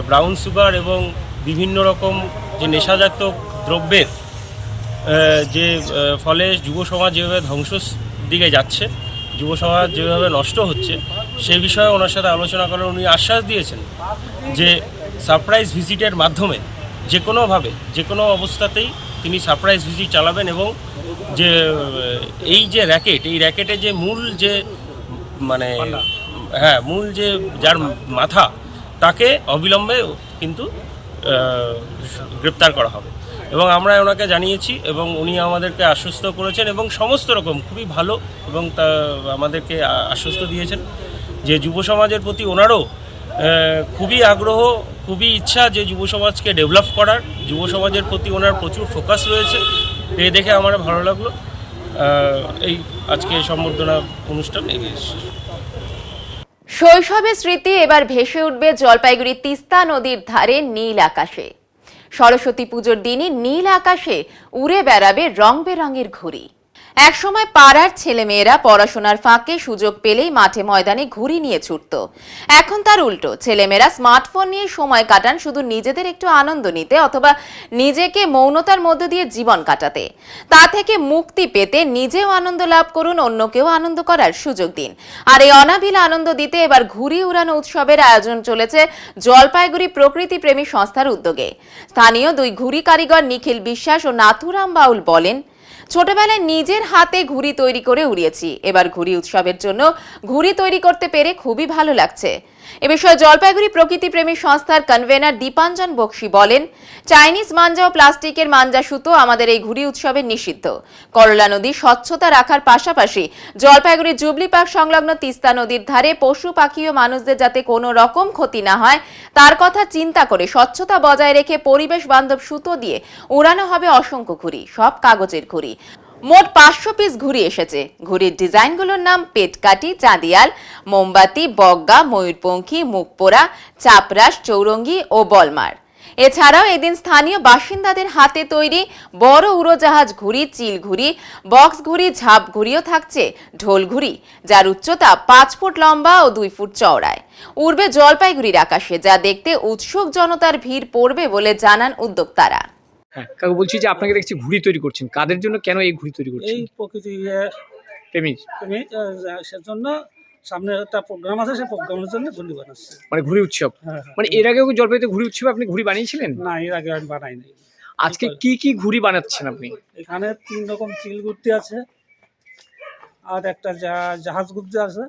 ব্রাউন সুগার এবং বিভিন্ন রকম যে নেশাজাত দ্রব্যের যে ফলে যুব সমাজ যেভাবে ধ্বংসর দিকে যাচ্ছে, যুব সমাজ যেভাবে নষ্ট হচ্ছে, সেই বিষয়ে ওনার সাথে আলোচনা করার উনি আশ্বাস দিয়েছেন যে সারপ্রাইজ ভিজিটের মাধ্যমে যে কোনোভাবে যে কোনো অবস্থাতেই তিনি সারপ্রাইজ ভিজিট চালাবেন এবং যে এই যে এই র্যাকেটের যে মূল যে মূল যে যার মাথা, তাকে অবিলম্বে কিন্তু গ্রেপ্তার করা হবে। এবং আমরা ওনাকে জানিয়েছি এবং উনি আমাদেরকে আশ্বস্ত করেছেন এবং সমস্ত রকম খুবই ভালো এবং তা আমাদেরকে আশ্বস্ত দিয়েছেন যে যুব সমাজের প্রতি ওনারও খুবই আগ্রহ, খুবই ইচ্ছা যে যুব সমাজকে ডেভেলপ করার, যুব সমাজের প্রতি ওনার প্রচুর ফোকাস রয়েছে। এই দেখে আমার ভালো লাগলো। এই আজকে সম্বর্ধনা অনুষ্ঠান এগিয়ে এসেছে। শৈশবের স্মৃতি এবার ভেসে উঠবে জলপাইগুড়ি তিস্তা নদীর ধারে নীল আকাশে। সরস্বতী পুজোর দিনই নীল আকাশে উড়ে বেড়াবে রং বেরঙের ঘুড়ি। একসময় পাড়ার ছেলেমেয়েরা পড়াশোনার ফাঁকে সুযোগ পেলেই মাঠে ময়দানে ঘুড়ি নিয়ে ছুটতো। এখন তার উল্টো, ছেলেমেয়েরা স্মার্টফোন নিয়ে সময় কাটান শুধু নিজেদের একটু আনন্দ নিতে অথবা নিজেকে মৌনতার মধ্য দিয়ে জীবন কাটাতে। তা থেকে মুক্তি পেতে নিজেও আনন্দ লাভ করুন, অন্যকেও আনন্দ করার সুযোগ দিন। আর এই অনাবিল আনন্দ দিতে এবার ঘুড়ি উড়ানো উৎসবের আয়োজন চলেছে জলপাইগুড়ি প্রকৃতি প্রেমী সংস্থার উদ্যোগে। স্থানীয় দুই ঘুড়ি কারিগর নিখিল বিশ্বাস ও নাথুরাম বাউল বলেন, ছোটবেলায় নিজের হাতে ঘুড়ি তৈরি করে উড়িয়েছি, এবার ঘুড়ি উৎসবের জন্য ঘুড়ি তৈরি করতে পেরে খুবই ভালো লাগছে। এ বিষয়ে জলপাইগুড়ি প্রকৃতি প্রেমী সংস্থার কনভেনার দীপাঞ্জন বক্সি বলেন, চাইনিজ মাঞ্জা ও প্লাস্টিকের মাঞ্জা সুতো আমাদের এই ঘুড়ি উৎসবে নিষিদ্ধ। করলা নদী স্বচ্ছতা রাখার পাশাপাশি জলপাইগুড়ি জুবলি পার্ক সংলগ্ন তিস্তা নদীর ধারে পশু পাখি ও মানুষদের যাতে কোনো রকম ক্ষতি না হয় তার কথা চিন্তা করে স্বচ্ছতা বজায় রেখে পরিবেশ বান্ধব সুতো দিয়ে উড়ানো হবে অসংখ্য ঘুড়ি, সব কাগজের ঘুড়ি। মোট 500 পিস ঘুড়ি এসেছে। ঘুড়ির ডিজাইনগুলোর নাম পেটকাটি, চাঁদিয়াল, মোমবাতি, বগ্গা, ময়ূরপঙ্খী, মুখপোড়া, চাপরাস, চৌরঙ্গি ও বলমার। এছাড়াও এদিন স্থানীয় বাসিন্দাদের হাতে তৈরি বড় উড়োজাহাজ ঘুড়ি, চিল ঘুড়ি, বক্স ঘুড়ি, ঝাপ ঘুড়িও থাকছে ঢোল ঘুড়ি, যার উচ্চতা 5 ফুট লম্বা ও 2 ফুট চওড়ায়। উড়বে জলপাইগুড়ির আকাশে, যা দেখতে উৎসুক জনতার ভিড় পড়বে বলে জানান উদ্যোক্তারা। হ্যাঁ কাকু, বলছি যে আপনাকে দেখছি ঘুড়ি তৈরি করছেন, কাদের জন্য, কেন এই ঘুড়ি তৈরি করছেন? এই প্রকৃতি প্রেমী সেজন্য সামনে একটা প্রোগ্রাম আছে, সেই প্রোগ্রামের জন্য ঘুড়ি বানাচ্ছে। মানে ঘুড়ি উৎসব, মানে এর আগেও জলপাইতে ঘুড়ি উৎসবে আপনি ঘুড়ি বানিয়েছিলেন? না, এর আগে আমি বানাইনি। আজকে কি কি ঘুড়ি বানাচ্ছেন আপনি? এখানে 3 রকম চিল ঘুরতে আছে, আর একটা জাহাজ ঘুরতে আছে,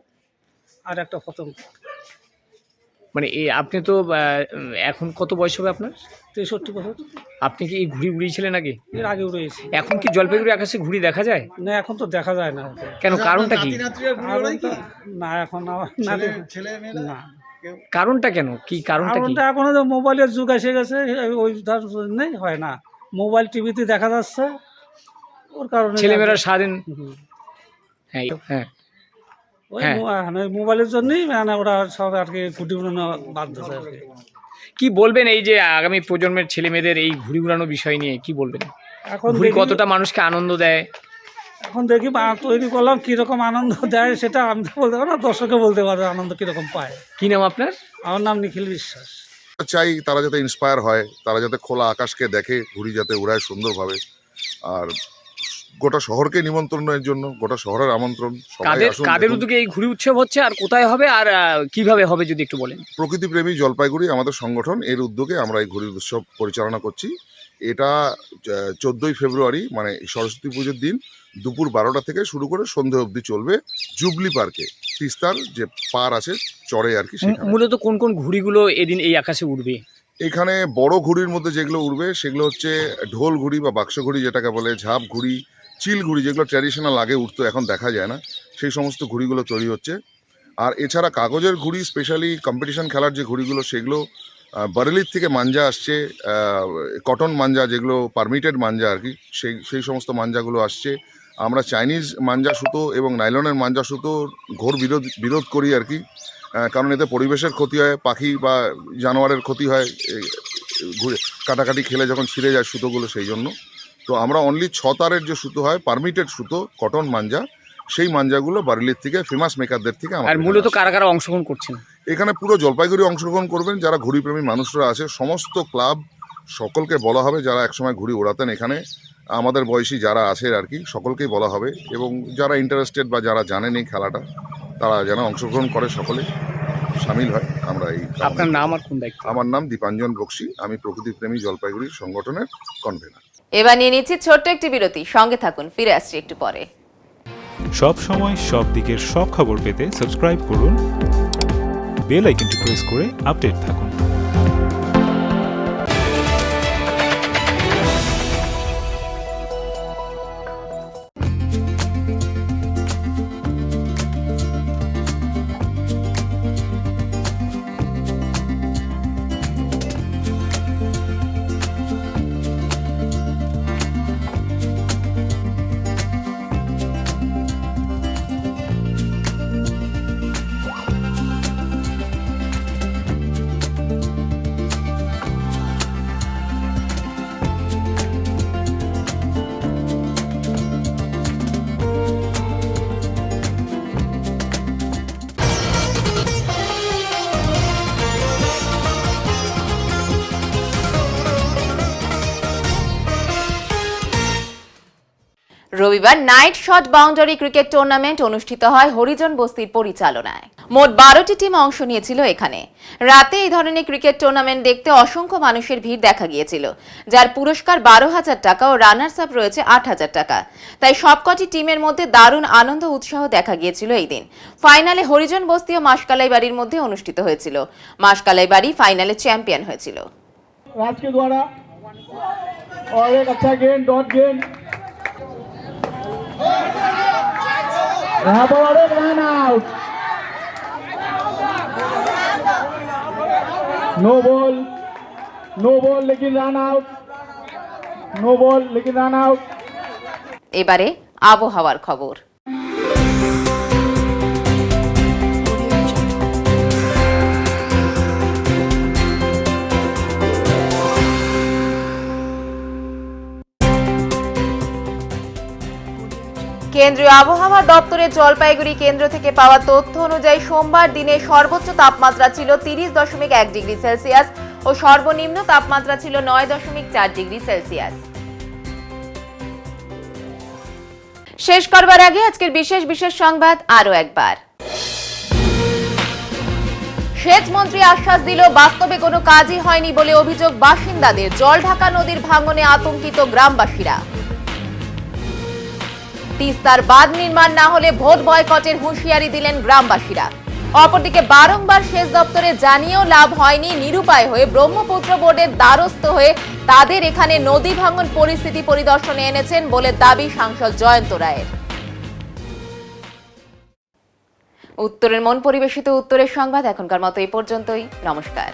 আর একটা পতঙ্গ। মানে আপনি তো এখন কত বয়স হবে আপনার? 63 বছর। আপনি কি এই ঘুড়ি উড়িয়েছিলেন আগে? এর আগে উড়িয়েছি। এখন কি জলপাইগুড়ি আকাশে ঘুড়ি দেখা যায়? না, এখন তো দেখা যায় না। কেন, কারণটা কি? না, এখন না। কারণটা কেন, কি কারণটা? এখন তো মোবাইলের যুগ এসে গেছে, ওই জন্যই হয় না। মোবাইল টিভিতে দেখা যাচ্ছে, ওর কারণে ছেলেমেয়েরা সারাদিন। হ্যাঁ হ্যাঁ, মোবাইলের জন্যই মানে ওরা সব আর কি ঘুড়ি উড়ানো বাধ্য আর কি। কি বলবেন এই যে আগামী প্রজন্মের ছেলে মেয়েদের এই ঘুড়ি উড়ানো বিষয় নিয়ে কি বলবেন? এখন ঘুড়ি কতটা মানুষকে আনন্দ দেয়? এখন দেখি তৈরি করলাম, কিরকম আনন্দ দেয় সেটা আমি তো বলতে পারবো না, দর্শকে বলতে পারবে আনন্দ কিরকম পায়। কি নাম আপনার? আমার নাম নিখিল বিশ্বাস। চাই তারা যাতে ইন্সপায়ার হয়, তারা যাতে খোলা আকাশকে দেখে, ঘুড়ি যাতে উড়ায় সুন্দরভাবে। আর গোটা শহরকে নিমন্ত্রণের জন্য, গোটা শহরের আমন্ত্রণ। কাদের উদ্যোগে এই ঘুড়ি উৎসব হচ্ছে, আর কোথায় হবে, আর কিভাবে হবে যদি একটু বলেন? প্রকৃতি প্রেমী জলপাইগুড়ি আমাদের সংগঠন, এর উদ্যোগে আমরা এই ঘুড়ি উৎসব পরিচালনা করছি। এটা 14ই ফেব্রুয়ারি মানে সরস্বতী পুজোর দিন দুপুর 12টা থেকে শুরু করে সন্ধে অবধি চলবে জুবলি পার্কে, তিস্তার যে পার আছে চড়ে আর কি। মূলত কোন কোন ঘুড়িগুলো এদিন এই আকাশে উড়বে? এখানে বড় ঘুড়ির মধ্যে যেগুলো উড়বে সেগুলো হচ্ছে ঢোল ঘুড়ি বা বাক্স ঘুড়ি যেটাকে বলে, ঝাপ ঘুড়ি, চিল ঘুড়ি, যেগুলো ট্র্যাডিশনাল আগে উঠতো এখন দেখা যায় না, সেই সমস্ত ঘুড়িগুলো তৈরি হচ্ছে। আর এছাড়া কাগজের ঘুড়ি, স্পেশালি কম্পিটিশন খেলার যে ঘুড়িগুলো সেগুলো বারেলির থেকে মাঞ্জা আসছে, কটন মাঞ্জা যেগুলো পারমিটেড মাঞ্জা আর কি, সেই সমস্ত মাঞ্জাগুলো আসছে। আমরা চাইনিজ মাঞ্জা সুতো এবং নাইলনের মাঞ্জা সুতোর ঘোর বিরোধ করি আর কি, কারণ এতে পরিবেশের ক্ষতি হয়, পাখি বা জানোয়ারের ক্ষতি হয়, কাটাকাটি খেলে যখন ছিঁড়ে যায় সুতোগুলো, সেই জন্য। তো আমরা অনলি 6 তারের যে সুতো হয় পারমিটেড সুতো, কটন মাঞ্জা, সেই মাঞ্জাগুলো বারেলির থেকে ফেমাস মেকারদের থেকে। আর মূলত কারা কারা অংশগ্রহণ করছেন এখানে? পুরো জলপাইগুড়ি অংশগ্রহণ করবেন, যারা ঘুড়িপ্রেমী মানুষরা আছে, সমস্ত ক্লাব, সকলকে বলা হবে যারা একসময় ঘুড়ি ওড়াতেন এখানে, আমাদের বয়সী যারা আছে আর কি, সকলকেই বলা হবে। এবং যারা ইন্টারেস্টেড বা যারা জানেন এই খেলাটা, তারা যেন অংশগ্রহণ করে, সকলে সামিল হয়। আমরা এই। আপনার নাম আর কোন দায়িত্ব? আমার নাম দীপাঞ্জন বক্সি, আমি প্রকৃতি প্রেমী জলপাইগুড়ি সংগঠনের কনভেনার। এবার নিয়ে নিচ্ছি ছোট্ট একটি বিরতি, সঙ্গে থাকুন, ফিরে আসছি একটু পরে। সব সময় সব দিকের সব খবর পেতে সাবস্ক্রাইব করুন, বেল আইকনটি প্রেস করে আপডেট থাকুন। রবিবার night shot boundary cricket tournament অনুষ্ঠিত হয় হরিজন বস্তির পরিচালনায়। মোট 12টি টিম অংশ নিয়েছিল এখানে। রাতে এই ধরনের ক্রিকেট টুর্নামেন্ট দেখতে অসংখ্য মানুষের ভিড় দেখা গিয়েছিল, যার পুরস্কার 12,000 টাকা ও রানার্স আপ রয়েছে 8,000 টাকা। তাই সবকটি টিমের মধ্যে দারুণ আনন্দ উৎসাহ দেখা গিয়েছিল এই দিন। ফাইনালে হরিজন বস্তি ও মাসকালাই বাড়ির মধ্যে অনুষ্ঠিত হয়েছিল। মাসকালাই বাড়ি ফাইনালে চ্যাম্পিয়ন হয়েছিল। राज के द्वारा और एक अच्छा गेंद डॉट गेंद यहाँ पर एक रन आउट, नो बॉल लेकिन रन आउट, नो बॉल लेकिन रन आउट। এবারে আবহাওয়ার খবর। কেন্দ্রীয় আবহাওয়া দপ্তরের জলপাইগুড়ি কেন্দ্র থেকে পাওয়া তথ্য অনুযায়ী সোমবার দিনে সর্বোচ্চ তাপমাত্রা ছিল 30.1 ডিগ্রি সেলসিয়াস ও সর্বনিম্ন তাপমাত্রা ছিল 9.4 ডিগ্রি সেলসিয়াস। শেষ করবার আগে আজকের বিশেষ সংবাদ আরো একবার। সেচ মন্ত্রী আশ্বাস দিল, বাস্তবে কোনো কাজই হয়নি বলে অভিযোগ বাসিন্দাদের। জলঢাকা নদীর ভাঙনে আতঙ্কিত গ্রামবাসীরা। তিস্তার বাঁধ নির্মাণ না হলে ভোট বয়কটের হুঁশিয়ারি দিলেন গ্রামবাসীরা। অপরদিকে বারংবার সেচ দপ্তরে জানিয়েও লাভ হয়নি, নিরুপায় হয়ে ব্রহ্মপুত্র বোর্ডের দ্বারস্থ হয়ে তাদের এখানে নদী ভাঙন পরিস্থিতি পরিদর্শনে এনেছেন বলে দাবি সাংসদ জয়ন্ত রায়ের। উত্তরের মন পরিবেশিত উত্তরের সংবাদ এখনকার মতো এই পর্যন্তই। নমস্কার।